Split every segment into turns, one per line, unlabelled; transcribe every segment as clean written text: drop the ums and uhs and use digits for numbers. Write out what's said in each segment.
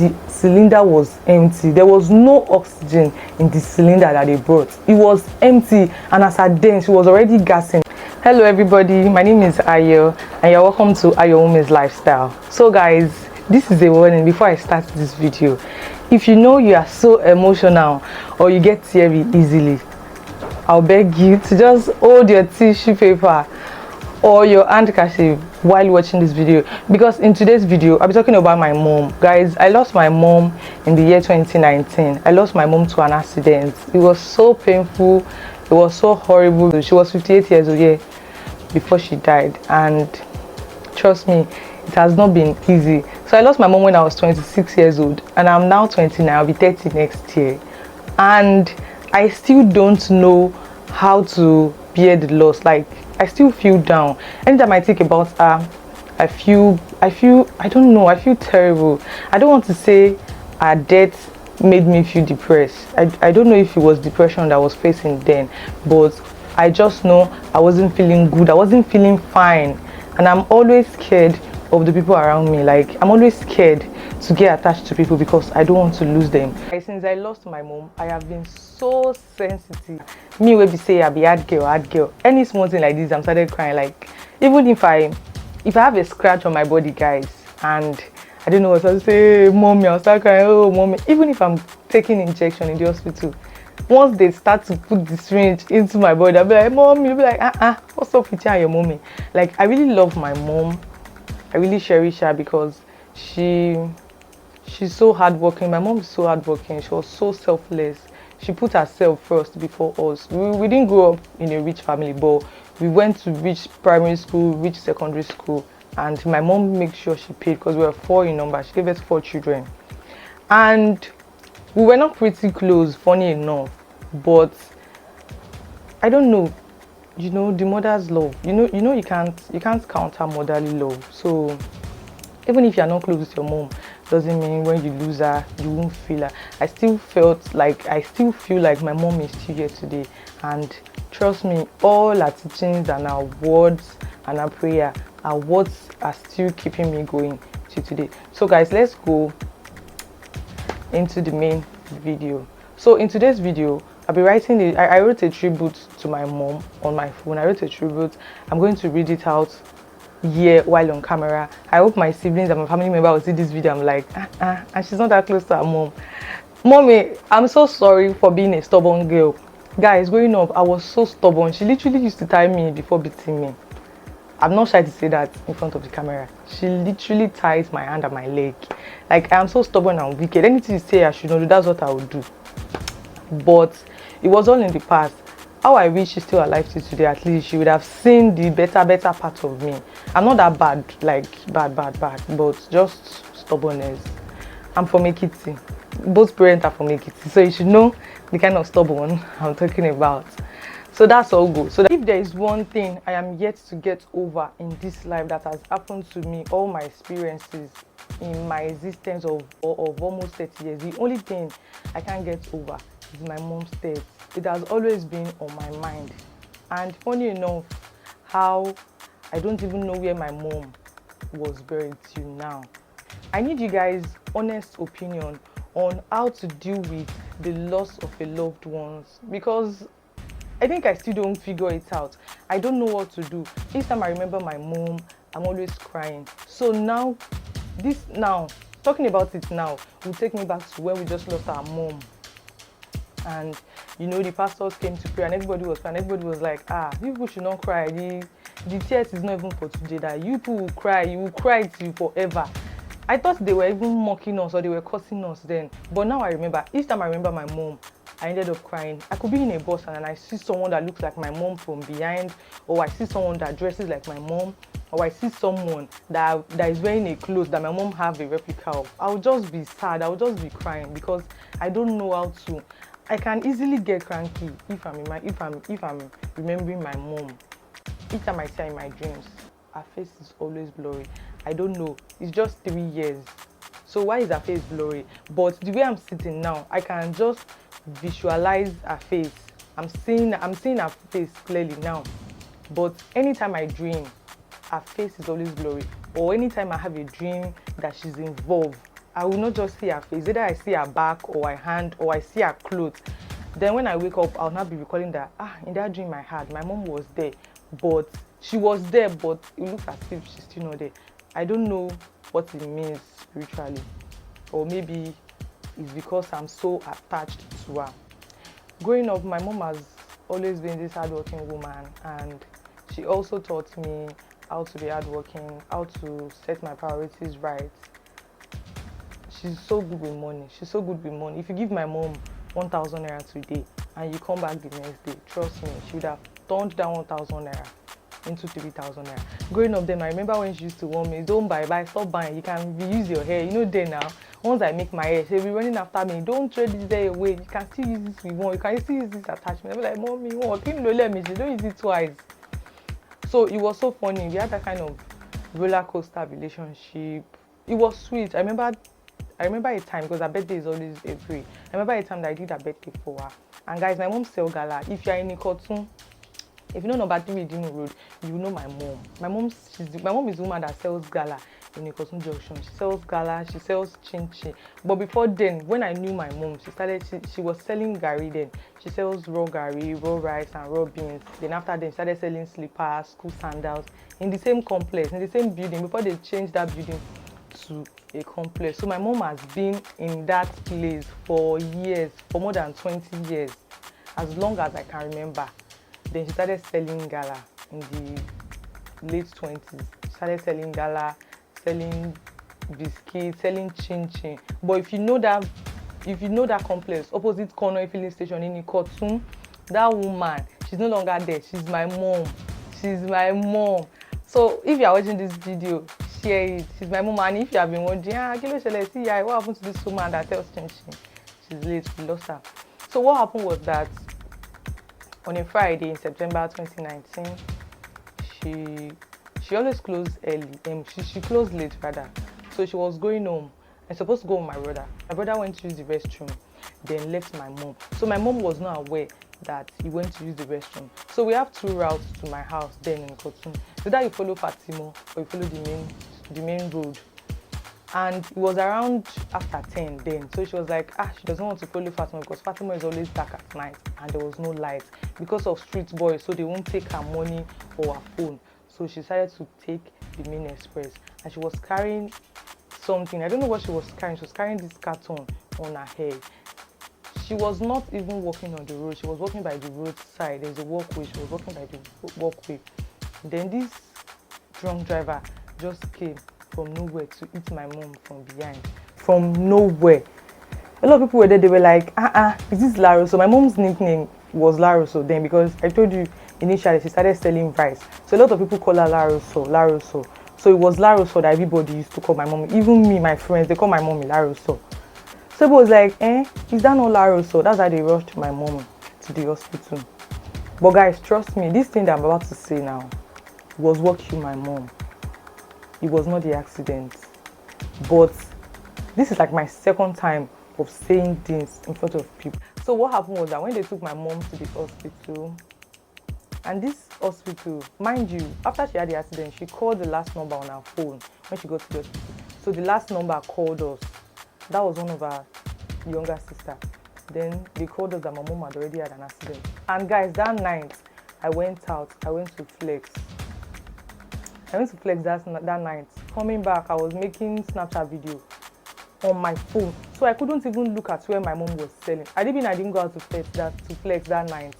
The cylinder was empty. There was no oxygen in the cylinder that they brought. It was empty, and as at then she was already gassing. Hello everybody, my name is Ayo and you're welcome to Ayo Women's Lifestyle. So guys, this is a warning before I start this video. If you know you are so emotional or you get teary easily, I'll beg you to just hold your tissue paper or your handkerchief while watching this video, because in today's video I'll be talking about my mom. Guys, I lost my mom in the year 2019. I lost my mom to an accident. It was so painful, it was so horrible. She was 58 years old before she died, and trust me, it has not been easy. So I lost my mom when I was 26 years old and I'm now 29. I'll be 30 next year, and I still don't know how to bear the loss. Like, I still feel down. Anytime I think about her, I feel terrible. I don't want to say her death made me feel depressed. I don't know if it was depression that I was facing then, but I just know I wasn't feeling good. I wasn't feeling fine, and I'm always scared of the people around me. Like, I'm always scared to get attached to people because I don't want to lose them. Since I lost my mom, I have been so sensitive. Me will be say I be hard girl. Any small thing like this, I'm started crying. Like, even if I have a scratch on my body, guys, and I don't know what to say, mommy, I'll start crying. Oh, mommy. Even if I'm taking injection in the hospital, once they start to put the syringe into my body, I'll be like, mommy. You'll be like, what's up with you and your mommy? Like, I really love my mom. I really cherish her because she's so hardworking. My mom is so hardworking. She was so selfless. She put herself first before us. We didn't grow up in a rich family, but we went to rich primary school, rich secondary school, and my mom made sure she paid because we were 4 in number. She gave us 4 children, and we were not pretty close, funny enough, but I don't know. You know, the mother's love. You know, you can't counter motherly love. So even if you're not close with your mom, doesn't mean when you lose her, you won't feel her. I still feel like my mom is still here today, and trust me, all her teachings and her words and her prayer, her words are still keeping me going to today. So guys, let's go into the main video. So in today's video, I'll be writing I wrote a tribute to my mom on my phone. I wrote a tribute. I'm going to read it out here while on camera. I hope my siblings and my family member will see this video. I'm like, and she's not that close to her mom. Mommy, I'm so sorry for being a stubborn girl. Guys, growing up, I was so stubborn. She literally used to tie me before beating me. I'm not shy to say that in front of the camera. She literally ties my hand and my leg. Like, I'm so stubborn and wicked. Anything you say I should not do, that's what I would do. But it was all in the past. How I wish she's still alive till today. At least she would have seen the better part of me. I'm not that bad, like bad, but just stubbornness. I'm from Ekiti. Both parents are from Ekiti, so you should know the kind of stubborn I'm talking about. So that's all good. So if there is one thing I am yet to get over in this life that has happened to me, all my experiences in my existence of almost 30 years, the only thing I can't get over is my mom's death. It has always been on my mind, and funny enough, how I don't even know where my mom was buried till now. I need you guys' honest opinion on how to deal with the loss of a loved one, because I think I still don't figure it out. I don't know what to do. Each time I remember my mom, I'm always crying. So now, talking about it now will take me back to when we just lost our mom. And you know, the pastors came to pray and everybody was crying. Everybody was like, you people should not cry. The tears is not even for today. That you people will cry. You will cry till forever. I thought they were even mocking us or they were cursing us then. But now I remember, each time I remember my mom, I ended up crying. I could be in a bus and I see someone that looks like my mom from behind, or I see someone that dresses like my mom, or I see someone that is wearing a clothes that my mom have a replica of. I'll just be sad. I'll just be crying because I don't know how to. I can easily get cranky if I'm remembering my mom. Each time I see her in my dreams, her face is always blurry. I don't know. It's just 3 years. So why is her face blurry? But the way I'm sitting now, I can just visualize her face. I'm seeing her face clearly now. But anytime I dream, her face is always blurry. Or anytime I have a dream that she's involved, I will not just see her face. Either I see her back or her hand or I see her clothes. Then when I wake up, I'll not be recalling that, in that dream I had, my mom was there, but she was there, but it looks as if she's still not there. I don't know what it means spiritually, or maybe it's because I'm so attached to her. Growing up, my mom has always been this hardworking woman, and she also taught me how to be hardworking, how to set my priorities right. She's so good with money. She's so good with money. If you give my mom 1,000 naira today and you come back the next day, trust me, she would have turned down 1,000 naira into 3,000 naira. Growing up then, I remember when she used to warn me, don't buy, stop buying, you can reuse your hair. You know, then now, once I make my hair, she'll be running after me, don't throw this hair away, you can still use this with one, you can still use this attachment. I'll be like, mommy, what? Can you let me? She don't use it twice. So it was so funny. We had that kind of roller coaster relationship. It was sweet. I remember a time, because her birthday is always April. I remember a time that I did her birthday for her. And guys, my mom sells gala. If you are in Ikotun, if you know number 3 Dino Road, you know my mom. My mom is the woman that sells gala in Ikotun Junction. She sells gala, she sells chin chin. But before then, when I knew my mom, she was selling gari then. She sells raw gari, raw rice, and raw beans. Then after then, she started selling slippers, school sandals in the same complex, in the same building, before they changed that building to a complex. So my mom has been in that place for years, for more than 20 years, as long as I can remember. Then she started selling gala in the late 20s. She started selling gala, selling biscuits, selling chin chin. But if you know that complex opposite corner filling station in Ikotun, that woman, she's no longer there. She's my mom. She's my mom. So if you are watching this video, share it. She's my mom. And if you have been wondering, what happened to this woman that sells chin chin? She's late, we lost her. So what happened was that on a Friday in September 2019, she always closed early. She closed late rather. So she was going home. I'm supposed to go with my brother. My brother went to use the restroom, then left my mom. So my mom was not aware that he went to use the restroom. So we have 2 routes to my house then in Ikotun. Either you follow Fatimo or you follow the main road. And it was around after 10 then. So she was like, she doesn't want to follow Fatima because Fatima is always dark at night and there was no light because of street boys, so they won't take her money or her phone. So she decided to take the main express, and she was carrying something. I don't know what she was carrying. She was carrying this carton on her head. She was not even walking on the road. She was walking by the roadside. There's a walkway. She was walking by the walkway. Then this drunk driver just came from nowhere to eat my mom from behind. From nowhere. A lot of people were there, they were like, is this Laroso? My mom's nickname was Laroso then, because I told you initially she started selling rice. So a lot of people call her Laroso. So it was Laroso that everybody used to call my mom. Even me, my friends, they call my mommy Laroso. So it was like, is that not Laroso? That's how they rushed my mom to the hospital. But guys, trust me, this thing that I'm about to say now was what killed my mom. It was not the accident, but this is like my second time of saying things in front of people. So what happened was that when they took my mom to the hospital, and this hospital, mind you, after she had the accident, she called the last number on her phone when she got to the hospital. So the last number called us. That was one of her younger sister. Then they called us that my mom had already had an accident. And guys, that night, I went to flex. that night. Coming back, I was making Snapchat video on my phone. So I couldn't even look at where my mom was selling. I didn't go out to flex that night.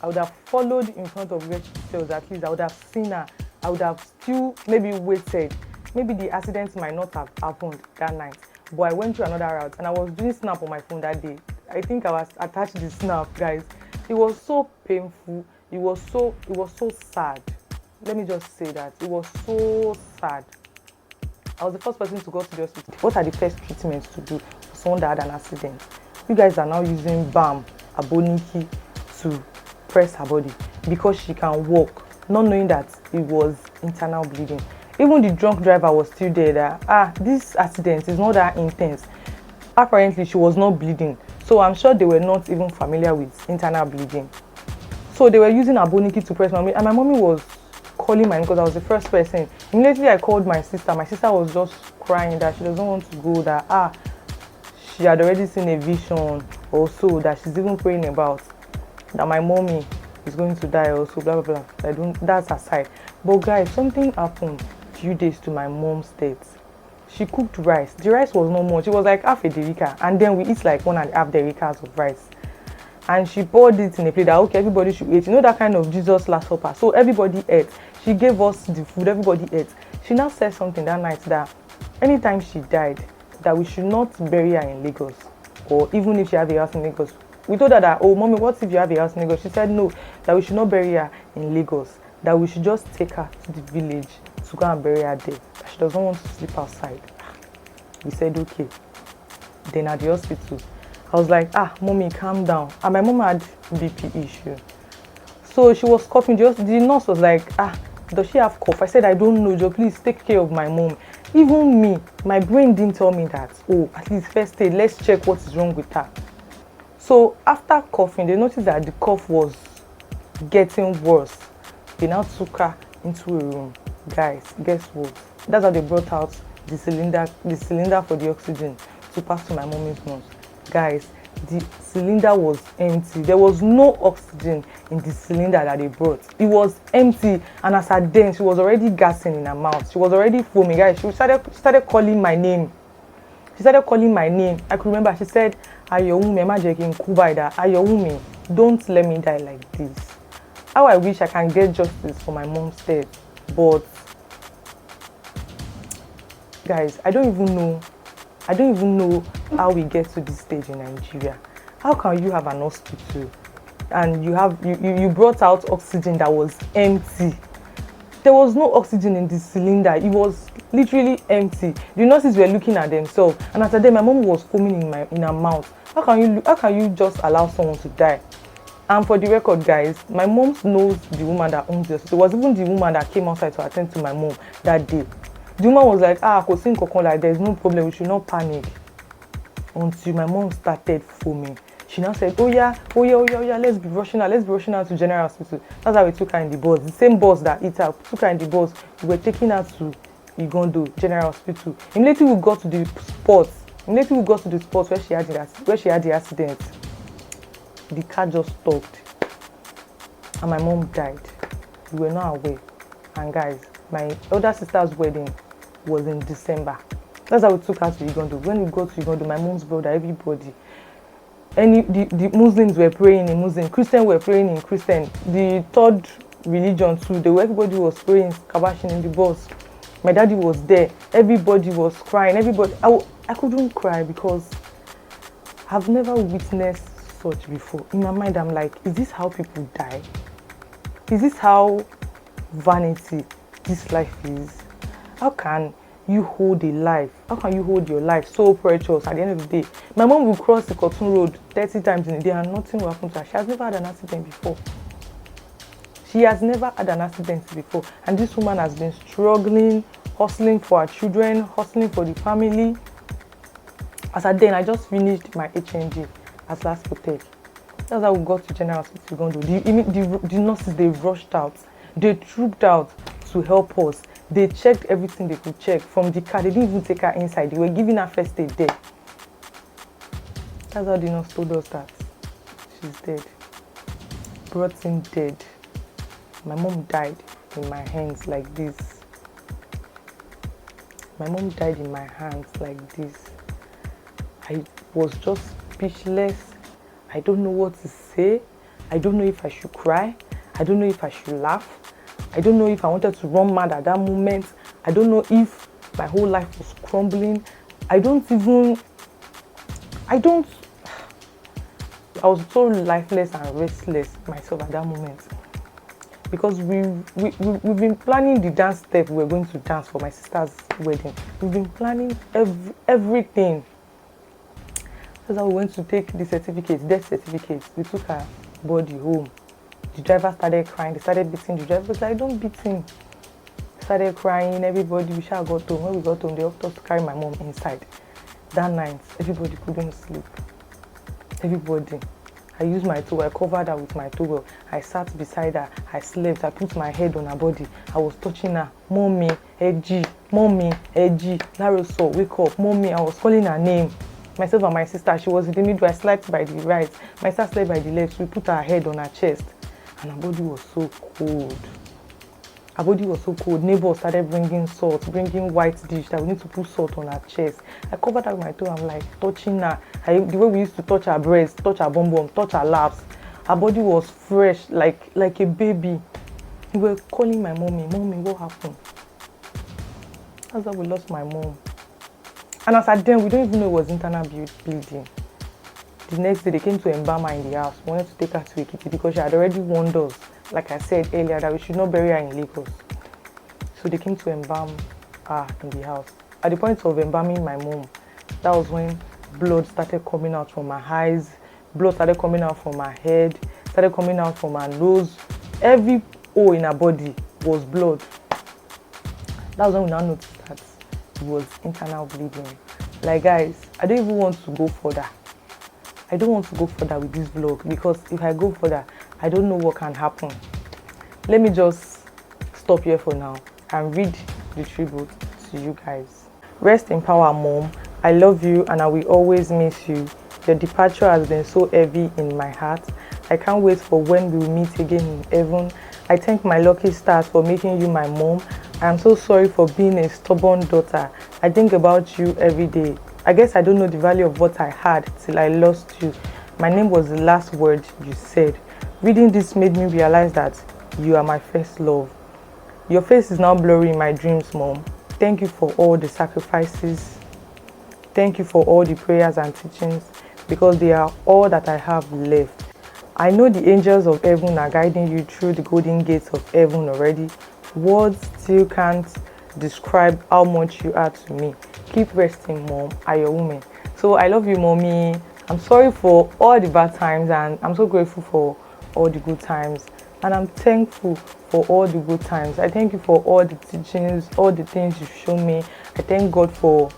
I would have followed in front of where she sells. At least I would have seen her. I would have still maybe waited. Maybe the accident might not have happened that night. But I went through another route and I was doing snap on my phone that day. I think I was attached to the snap, guys. It was so painful. It was so sad. Let me just say that. It was so sad. I was the first person to go to the hospital. What are the first treatments to do for someone that had an accident? You guys are now using balm, aboniki to press her body because she can walk, not knowing that it was internal bleeding. Even the drunk driver was still there that, this accident is not that intense. Apparently, she was not bleeding. So I'm sure they were not even familiar with internal bleeding. So they were using aboniki to press my mommy, and my mommy was calling my, because I was the first person. Immediately I called my sister. My sister was just crying that she doesn't want to go, that she had already seen a vision also that she's even praying about, that my mommy is going to die also, blah blah blah. That's aside. But guys, something happened a few days to my mom's death. She cooked rice. The rice was not much. It was like half a derica, and then we eat like 1.5 dericas of rice. And she poured it in a plate that okay, everybody should eat. You know that kind of Jesus Last Supper. So everybody ate. She gave us the food. Everybody ate. She now said something that night that anytime she died, that we should not bury her in Lagos, or even if she have a house in Lagos. We told her that, oh mommy, what if you have a house in Lagos? She said no, that we should not bury her in Lagos, that we should just take her to the village to go and bury her there, that she doesn't want to sleep outside. We said okay. Then at the hospital, I was like, mommy, calm down. And my mom had BP issue, so she was coughing. The nurse was like, does she have cough? I said, I don't know, Joe, please take care of my mom. Even me, my brain didn't tell me that, oh, at least first aid, let's check what is wrong with her. So after coughing, they noticed that the cough was getting worse. They now took her into a room. Guys, guess what? That's how they brought out the cylinder for the oxygen to pass to my mommy's nose. Guys, the cylinder was empty. There was no oxygen in the cylinder that they brought. It was empty, and as at then, she was already gassing in her mouth. She was already foaming. Guys, she started calling my name. She started calling my name. I could remember. She said, Ayowumi, Majekin Kubaida, Ayowumi, don't let me die like this. How I wish I can get justice for my mom's death. But guys, I don't even know how we get to this stage in Nigeria. How can you have an hospital and you brought out oxygen that was empty? There was no oxygen in the cylinder. It was literally empty. The nurses were looking at themselves, and after that, my mom was foaming in her mouth. How can you just allow someone to die? And for the record, guys, my mom knows the woman that owns the hospital. It was even the woman that came outside to attend to my mom that day. The woman was like, like there's no problem, we should not panic. Until my mom started foaming. She now said, oh yeah, let's be rushing her to General Hospital. That's how we took her in the bus. The same bus that hit her, took her in the bus. We were taking her to Igondo General Hospital. Immediately we got to the spot where she had the accident. The car just stopped, and my mom died. We were not aware. And guys, my elder sister's wedding was in December. That's how we took her to Igondo. When we got to Igondo, my mom's brother, everybody, the Muslims were praying in Muslim, Christians were praying in Christian, the third religion too, everybody was praying, kabashing in the bus. My daddy was there, everybody was crying, I couldn't cry because I've never witnessed such before. In my mind, I'm like, is this how people die? Is this how vanity this life is? How can you hold a life? How can you hold your life so precious at the end of the day? My mom will cross the Cotton Road 30 times in a day and nothing will happen to her. She has never had an accident before. And this woman has been struggling, hustling for her children, hustling for the family. As at then, I just finished my HNG as last protect. That's how we got to General Hospital. The nurses, they rushed out. They trooped out to help us. They checked everything they could check from the car. They didn't even take her inside. They were giving her first aid there. That's how the nurse told us that she's dead. Brought in dead. My mom died in my hands like this. My mom died in my hands like this. I was just speechless. I don't know what to say. I don't know if I should cry. I don't know if I should laugh. I don't know if I wanted to run mad at that moment. I don't know if my whole life was crumbling. I was so lifeless and restless myself at that moment. Because we've been planning the dance step we were going to dance for my sister's wedding. We've been planning everything. That's how we went to take the certificates, death certificates. We took her body home. The driver started crying. They started beating the driver. I was like, don't beat him. Started crying. Everybody, we got home. When we got home, they helped us to carry my mom inside. That night, everybody couldn't sleep. Everybody. I used my towel, I covered her with my towel. I sat beside her, I slept, I put my head on her body. I was touching her. Mommy, Eji, mommy, Eji, Laroso, wake up, mommy. I was calling her name. Myself and my sister, she was in the middle. I slept by the right, my sister slept by the left. We put her head on her chest, and her body was so cold. Her body was so cold. Neighbors started bringing salt, bringing white dish that we need to put salt on her chest. I covered her with my toe. I'm like touching her. The way we used to touch her breast, touch her bum bum, touch her laps. Her body was fresh, like a baby. We were calling my mommy, mommy, what happened? That's how we lost my mom. And as at then, we don't even know it was internal bleeding. The next day, they came to embalm her in the house. We wanted to take her to Ekiti because she had already warned us, like I said earlier, that we should not bury her in Lagos. So they came to embalm her in the house. At the point of embalming my mom, that was when blood started coming out from her eyes, blood started coming out from her head, started coming out from her nose. Every hole in her body was blood. That was when we now noticed that it was internal bleeding. Like guys, I don't even want to go further. I don't want to go further with this vlog because if I go further, I don't know what can happen. Let me just stop here for now and read the tribute to you guys. Rest in power, Mom. I love you and I will always miss you. Your departure has been so heavy in my heart. I can't wait for when we will meet again in heaven. I thank my lucky stars for making you my mom. I am so sorry for being a stubborn daughter. I think about you every day. I guess I don't know the value of what I had till I lost you. My name was the last word you said. Reading this made me realize that you are my first love. Your face is now blurry in my dreams, Mom. Thank you for all the sacrifices. Thank you for all the prayers and teachings because they are all that I have left. I know the angels of heaven are guiding you through the golden gates of heaven already. Words still can't describe how much you are to me. Keep resting, Mom. I your woman. So I love you, Mommy. I'm sorry for all the bad times and I'm so grateful for all the good times. And I'm thankful for all the good times. I thank you for all the teachings, all the things you've shown me. I thank God for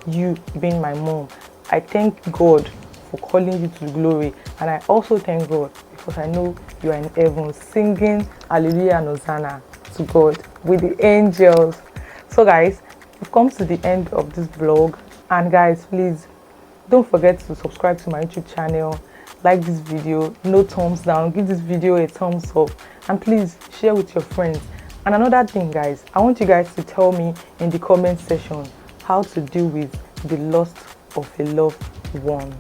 you being my mom. I thank God for calling you to glory. And I also thank God because I know you are in heaven singing Hallelujah and Hosanna to God with the angels. So guys, we've come to the end of this vlog. And guys, please don't forget to subscribe to my YouTube channel. Like this video, no thumbs down, give this video a thumbs up, and please share with your friends. And another thing guys, I want you guys to tell me in the comment section how to deal with the loss of a loved one.